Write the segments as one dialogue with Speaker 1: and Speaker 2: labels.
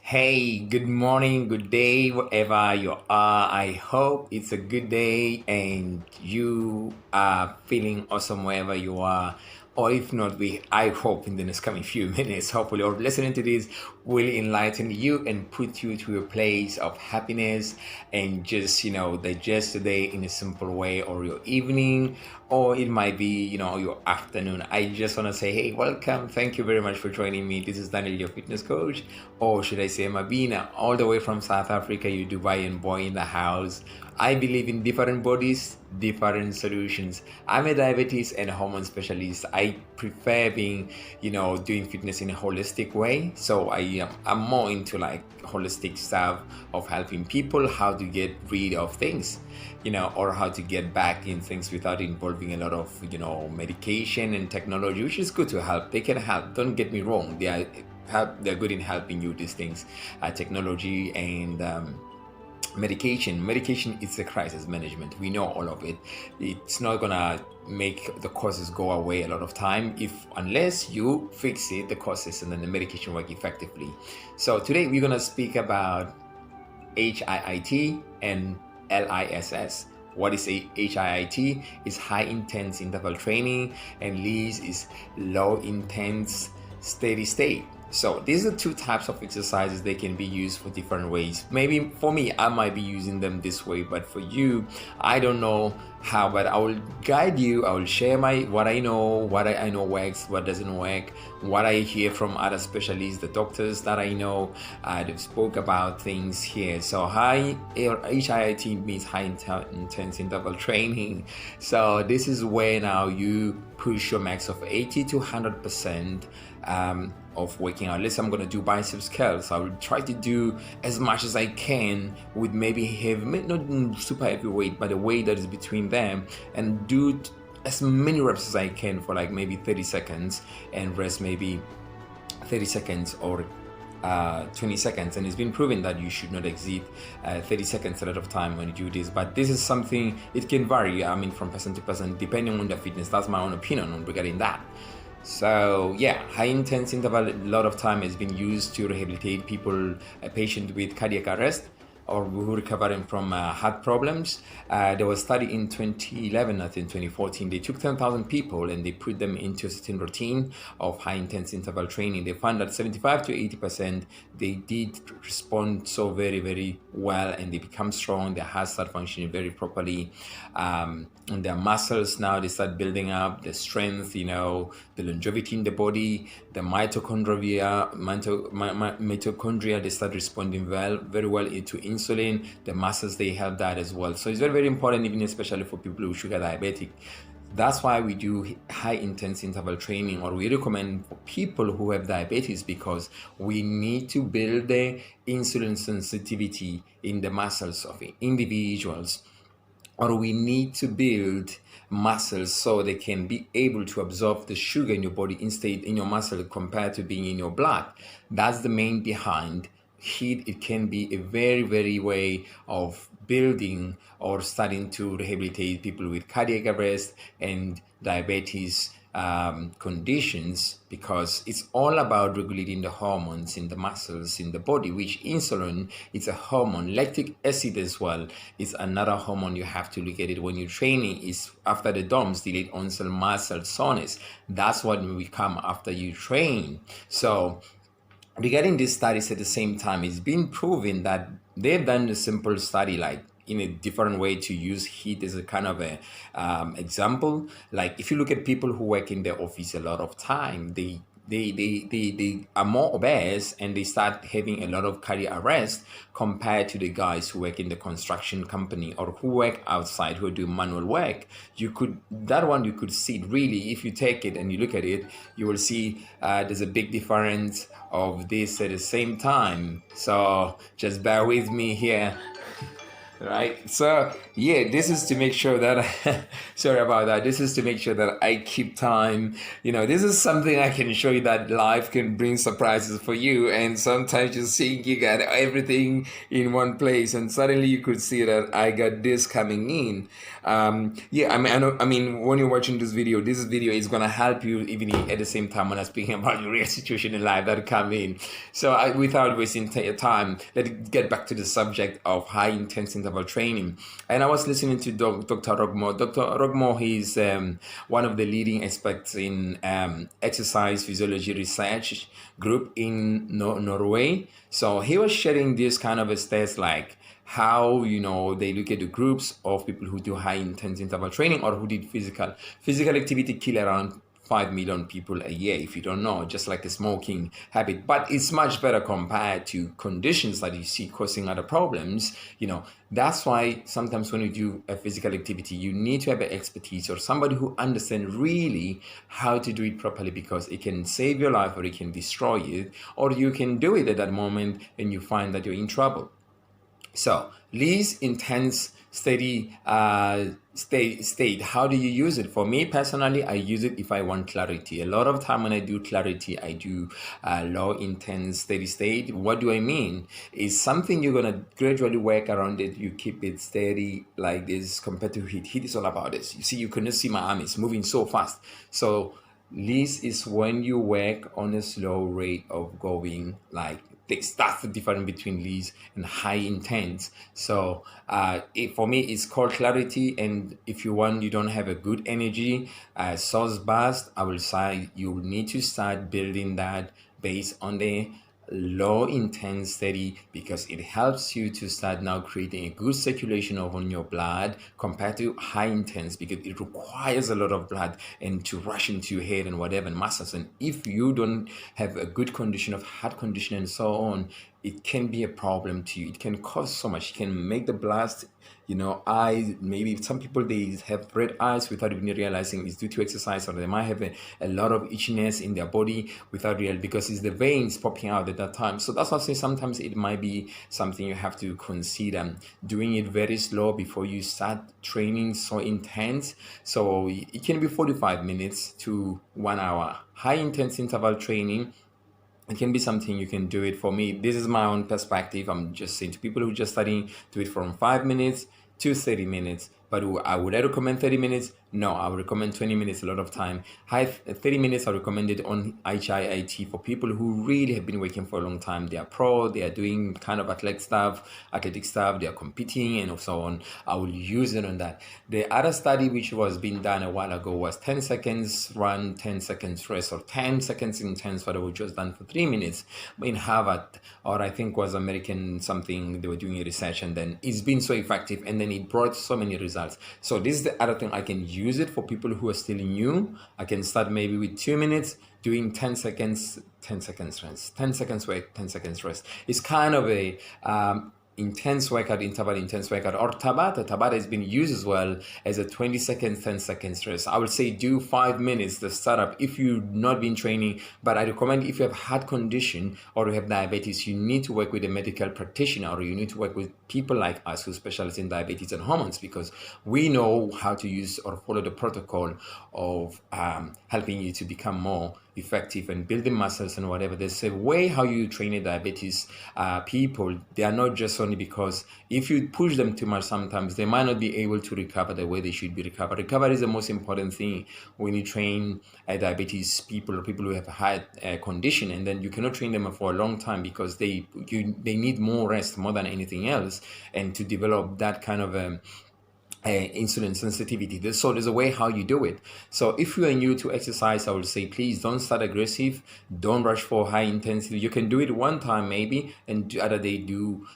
Speaker 1: Hey, good morning, good day, wherever you are. I hope it's a good day and you are feeling awesome wherever you are. Or if not, I hope in the next coming few minutes, hopefully, or listening to this will enlighten you and put you to a place of happiness and just, digest the day in a simple way, or your evening, or it might be, your afternoon. I just want to say, hey, welcome. Thank you very much for joining me. This is Daniel, your fitness coach, or should I say Mabina, all the way from South Africa, you Dubai boy in the house. I believe in different bodies, different solutions. I'm a diabetes and hormone specialist. I prefer being, doing fitness in a holistic way. So I'm more into like holistic stuff of helping people how to get rid of things, or how to get back in things without involving a lot of, medication and technology, which is good to help. They can help. Don't get me wrong. They're good in helping you these things, technology and medication is a crisis management. We know all of it. It's not gonna make the causes go away a lot of time unless you fix it, the causes, and then the medication work effectively. So today we're gonna speak about HIIT and LISS. What is a HIIT? Is high intense interval training, and Liss is low intense steady state. So these are two types of exercises. They can be used for different ways. Maybe for me, I might be using them this way, but for you, I don't know how, but I will guide you. I will share what I know, what I know works, what doesn't work, what I hear from other specialists, the doctors that I know. They've spoke about things here. So HIIT means high intense interval training. So this is where now you push your max of 80 to 100% of working out. Let's say I'm going to do biceps curls. I will try to do as much as I can with maybe not super heavy weight, but a weight that is between them, and do as many reps as I can for like maybe 30 seconds and rest maybe 30 seconds or 20 seconds. And it's been proven that you should not exceed 30 seconds a lot of time when you do this. But this is something, it can vary, from person to person, depending on their fitness. That's my own opinion on regarding that. So yeah, high intense interval a lot of time has been used to rehabilitate a patient with cardiac arrest or who are recovering from heart problems. There was a study in 2011, I think 2014. They took 10,000 people and they put them into a certain routine of high intense interval training. They found that 75 to 80% they did respond so very, very well, and they become strong. Their heart start functioning very properly. And their muscles now, they start building up the strength, the longevity in the body, the mitochondria, they start responding very well to insulin. The muscles, they help that as well. So it's very, very important, even especially for people who are sugar diabetic. That's why we do high intense interval training, or we recommend for people who have diabetes, because we need to build the insulin sensitivity in the muscles of individuals, or we need to build muscles so they can be able to absorb the sugar in your body instead in your muscle compared to being in your blood. That's the main behind Hiit. It can be a very, very way of building or starting to rehabilitate people with cardiac arrest and diabetes conditions, because it's all about regulating the hormones in the muscles in the body, which insulin is a hormone. Lactic acid as well is another hormone. You have to look at it when you're training. Is after the DOMS, delayed onset muscle soreness. That's what will come after you train. So regarding these studies, at the same time, it's been proven that they've done a simple study, like in a different way to use Hiit as a kind of a example. Like if you look at people who work in the office a lot of time, they are more obese and they start having a lot of cardiac arrest compared to the guys who work in the construction company or who work outside, who do manual work. You could see it really. If you take it and you look at it, you will see there's a big difference of this at the same time. So just bear with me here. Right, so Yeah, this is to make sure that sorry about that. This is to make sure that I keep time. This is something I can show you that life can bring surprises for you. And sometimes you think you got everything in one place, and suddenly you could see that I got this coming in. Yeah, I mean, when you're watching this video is gonna help you even at the same time when I'm speaking about your real situation in life that come in. So without wasting time, let's get back to the subject of high intense interval training. And I was listening to Dr. Rogmo. Dr. Rogmo, he's one of the leading experts in exercise physiology research group in Norway. So he was sharing this kind of stats like how they look at the groups of people who do high intense interval training or who did physical activity kill around 5 million people a year, if you don't know, just like a smoking habit. But it's much better compared to conditions that you see causing other problems. That's why sometimes when you do a physical activity, you need to have an expertise or somebody who understands really how to do it properly, because it can save your life or it can destroy it, or you can do it at that moment and you find that you're in trouble. So, Liss intense steady state. How do you use it? For me personally, I use it if I want clarity. A lot of time when I do clarity, I do low intense steady state. What do I mean? Is something you're gonna gradually work around it. You keep it steady like this compared to Hiit. Hiit is all about this. You see, you cannot see my arm; it's moving so fast. So Liss is when you work on a slow rate of going like that's the difference between Liss and high intense. So for me, it's called clarity. And if you don't have a good energy source burst, I will say you need to start building that based on the low intense steady, because it helps you to start now creating a good circulation of on your blood compared to high intense, because it requires a lot of blood and to rush into your head and whatever and muscles. And if you don't have a good condition of heart condition and so on, it can be a problem to you. It can cause so much. It can make the blast eyes, maybe some people they have red eyes without even realizing it's due to exercise, or they might have a lot of itchiness in their body without real, because it's the veins popping out at that time. So that's why I say sometimes it might be something you have to consider doing it very slow before you start training so intense. So it can be 45 minutes to 1 hour high intense interval training. It can be something you can do it. For me, this is my own perspective. I'm just saying to people who just studying, do it from 5 minutes to 30 minutes. But would I recommend 30 minutes? No, I would recommend 20 minutes a lot of time. 30 minutes I recommend it on HIIT for people who really have been working for a long time. They are pro, they are doing kind of athletic stuff, they are competing and so on. I will use it on that. The other study which was being done a while ago was 10 seconds run, 10 seconds rest, or 10 seconds intense, but it was just done for 3 minutes in Harvard, or I think was American something. They were doing a research, and then it's been so effective, and then it brought so many results. So this is the other thing. I can use it for people who are still new. I can start maybe with 2 minutes, doing 10 seconds, 10 seconds rest, 10 seconds wait, 10 seconds rest. It's kind of a intense workout, interval intense workout, or Tabata. Tabata has been used as well as a 20 seconds, 10 seconds rest. I would say do 5 minutes the startup if you've not been training, but I recommend if you have heart condition or you have diabetes, you need to work with a medical practitioner, or you need to work with people like us who specialize in diabetes and hormones, because we know how to use or follow the protocol of helping you to become more effective and building muscles and whatever. There's a way how you train a diabetes people. They are not just only because if you push them too much, sometimes they might not be able to recover the way they should be recovered. Recovery is the most important thing when you train diabetes people or people who have a heart condition, and then you cannot train them for a long time because they need more rest more than anything else, and to develop that kind of insulin sensitivity. So there's a way how you do it. So if you are new to exercise, I would say please don't start aggressive, don't rush for high intensity. You can do it one time maybe, and the other day do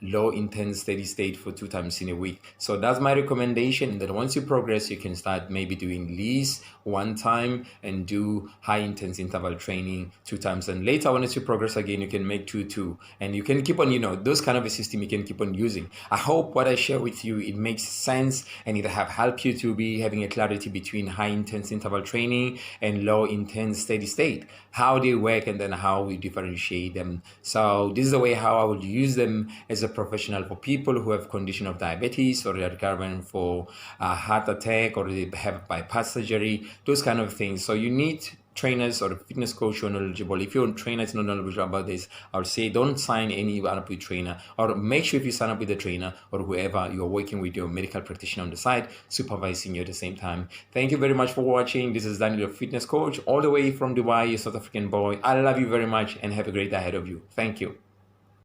Speaker 1: low intense steady state for 2 times in a week. So that's my recommendation. And then once you progress, you can start maybe doing Liss 1 time and do high intense interval training 2 times, and later once you progress again, you can make 2 and you can keep on, those kind of a system you can keep on using. I hope what I share with you, it makes sense sense, and it have helped you to be having a clarity between high intense interval training and low intense steady state, how they work, and then how we differentiate them. So this is the way how I would use them as a professional for people who have condition of diabetes, or they're recovering for a heart attack, or they have bypass surgery, those kind of things. So you need trainers or a fitness coach who are knowledgeable. If your trainer is not knowledgeable about this, I would say don't sign anyone up with trainer, or make sure if you sign up with a trainer or whoever, you're working with your medical practitioner on the side, supervising you at the same time. Thank you very much for watching. This is Daniel, your fitness coach, all the way from Dubai, a South African boy. I love you very much and have a great day ahead of you. Thank you.